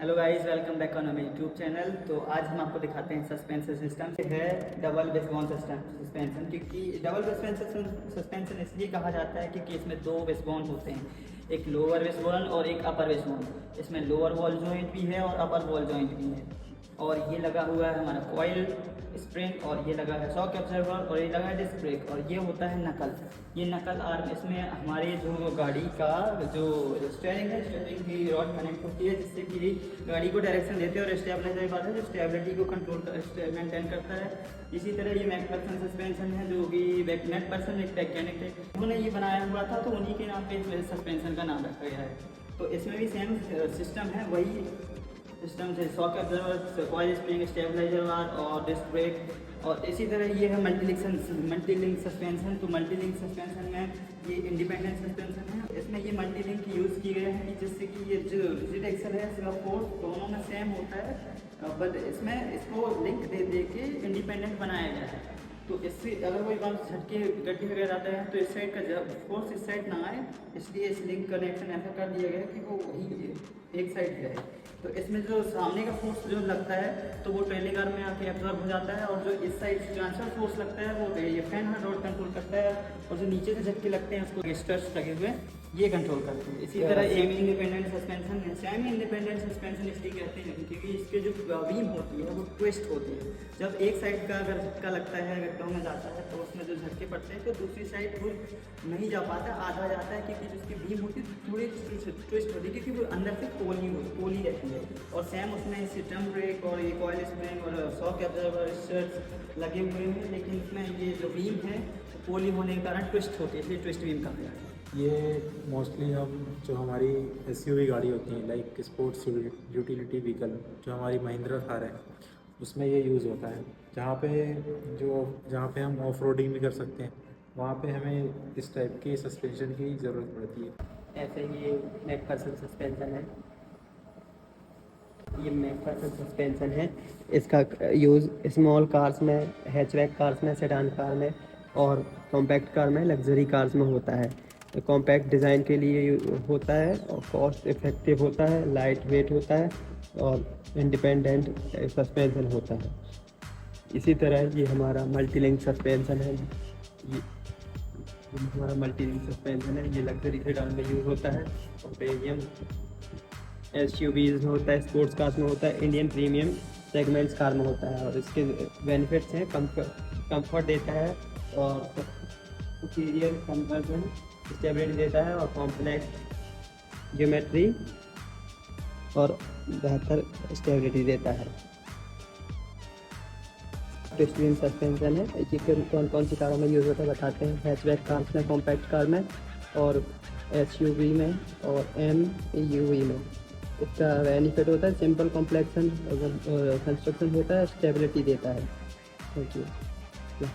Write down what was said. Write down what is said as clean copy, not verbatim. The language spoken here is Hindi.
Hello guys, welcome back on मेरे यूट्यूब चैनल। तो आज हम आपको दिखाते हैं सस्पेंशन सिस्टम है डबल विस्बोन सस्पेंशन। क्योंकि डबल सस्पेंशन इसलिए कहा जाता है क्योंकि इसमें दो विस्बोन होते हैं, एक लोअर विस्बोन और एक अपर विस्बोन। इसमें लोअर बॉल जॉइंट भी है और अपर बॉल जॉइंट भी है। और ये लगा हुआ है हमारा कॉइल स्प्रिंग, और ये लगा है शॉक एब्जॉर्बर, और ये लगा है डिस्क ब्रेक, और ये होता है नकल। ये नकल आर्म, इसमें हमारे जो गाड़ी का जो स्टीयरिंग है, स्टीयरिंग की रॉड कनेक्ट होती है जिससे कि गाड़ी को डायरेक्शन देते हैं, और स्टेबलाइजर के बाद है जो स्टेबिलिटी को कंट्रोल मेंटेन करता है। इसी तरह ये मैकफरसन सस्पेंशन है जो कि मैकफरसन एक वैज्ञानिक थे, उन्होंने ये बनाया हुआ था, तो उन्हीं के नाम पे इस सस्पेंशन का नाम रखा गया है। तो इसमें भी सेम सिस्टम है, वही सिस्टम से shock absorber, coil spring, stabilizer bar और डिस्क ब्रेक। और इसी तरह ये है मल्टीलिंक सस्पेंशन। तो मल्टीलिंक सस्पेंशन में ये इंडिपेंडेंट सस्पेंशन है। इसमें ये मल्टीलिंक यूज़ किए गए हैं कि जिससे कि ये जो रिजिड एक्सल है इसका फोर्स दोनों में सेम होता है, बट इसमें इसको लिंक दे दे के इंडिपेंडेंट बनाया गया है। तो इससे अगर कोई बात झटके गड्ढे वगैरह आता है तो इस साइड का फोर्स इस साइड ना आए, इसलिए इस लिंक कनेक्शन ऐसा कर दिया गया है कि वो वही एक साइड रहे। तो इसमें जो सामने का फोर्स जो लगता है तो वो ट्रेलिंग आर्म में आके एब्जॉर्ब हो जाता है, और जो इस साइड से ट्रांसफर फोर्स लगता है वो ये फैन रॉड कंट्रोल करता है, और जो नीचे से झटके लगते हैं उसको गेस्टर्स लगे हुए ये कंट्रोल करते हैं। इसी तरह सेमी इंडिपेंडेंट सस्पेंशन है। सेमी इंडिपेंडेंट सस्पेंशन इसलिए कहते हैं क्योंकि इसके जो बीम होती है वो ट्विस्ट होती है। जब एक साइड का अगर झटका लगता है, गड्ढों में जाता है, तो उसमें जो झटके पड़ते हैं तो दूसरी साइड वो नहीं जा पाता, आधा जाता है, क्योंकि जिसकी बीम होती है थोड़ी ट्विस्ट होती है, क्योंकि वो अंदर से पोली रहती है। और सेम उसमें सिस्टम ब्रेक और ये कॉइल स्प्रिंग और शॉक एब्जॉर्बर स्टड्स लगे हुए हैं, लेकिन इसमें ये जो बीम है पोली होने के कारण ट्विस्ट होती है, इसलिए ट्विस्ट बीम कहा जाता है। ये मोस्टली हम जो हमारी एसयूवी गाड़ी होती है, लाइक स्पोर्ट्स यूटिलिटी व्हीकल, जो हमारी महिंद्रा थार है, उसमें ये यूज़ होता है। जहाँ पे हम ऑफ रोडिंग भी कर सकते हैं, वहाँ पे हमें इस टाइप की सस्पेंशन की ज़रूरत पड़ती है। ऐसे ये मैकफरसन सस्पेंशन है, ये मैकफरसन सस्पेंशन है। इसका यूज़ स्मॉल कार्स में, हैचबैक कार्स में, सेडान कार में और कॉम्पैक्ट कार में, लग्जरी कार्स में होता है। कॉम्पैक्ट डिज़ाइन के लिए होता है और कॉस्ट इफ़ेक्टिव होता है, लाइट वेट होता है और इंडिपेंडेंट सस्पेंशन होता है। इसी तरह ये हमारा मल्टीलिंक सस्पेंशन है। ये हमारा मल्टीलिंक सस्पेंशन है, ये लग्जरी सेडान में यूज़ होता है और प्रीमियम एसयूवीज़ में होता है, स्पोर्ट्स कार्स में होता है, इंडियन प्रीमियम सेगमेंट्स कार में होता है। और इसके बेनिफिट्स हैं, कंफर्ट देता है और सुपीरियर कन्वर्जन, स्टेबिलिटी देता है और कॉम्प्लेक्स ज्योमेट्री और बेहतर स्टेबिलिटी देता है। ट्विस्ट बीम सस्पेंशन है, ये कौन कौन सी कारों में यूज़ होता है बताते हैं। हैचबैक कार्स में, कॉम्पैक्ट कार में और एसयूवी में और एमयूवी में। इसका बेनिफिट होता है सिंपल कॉम्प्लेक्सन कंस्ट्रक्शन होता है, स्टेबिलिटी देता है। Thank you.